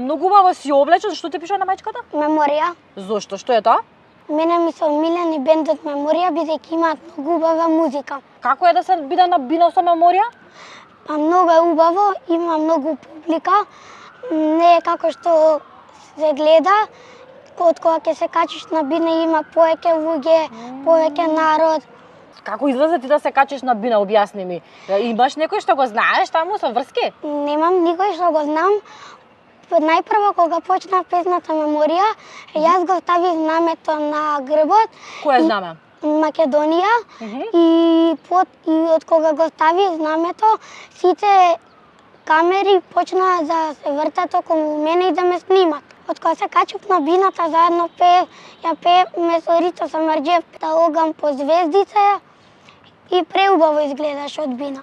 Многу убаво си облечен, што ти пишува на мајчката? Меморија. Зошто? Што е тоа? Мене ми се омилени бендот Меморија, бидејќи имаат многу убава музика. Како е да се биде на бина со Меморија? Па многу е убаво, има многу публика. Не е како што се гледа, од кога ќе се качиш на бина има повеќе луѓе, повеќе народ. Како излезе ти да се качиш на бина, објасни ми. Имаш некој што го знаеш таму со врски? Немам никој што го знам. Најпрво кога почна песната Меморија, јас го ставив знамето на грбот. Кое знаме? Македонија и од кога го ставив знамето, сите камери почнаа да се вртат околу мене и да ме снимат. Од кога се качив на бината, заедно пеев, ја пеевме со Рито Самарџиев, да огам по звездица и преубаво изгледаше од бина.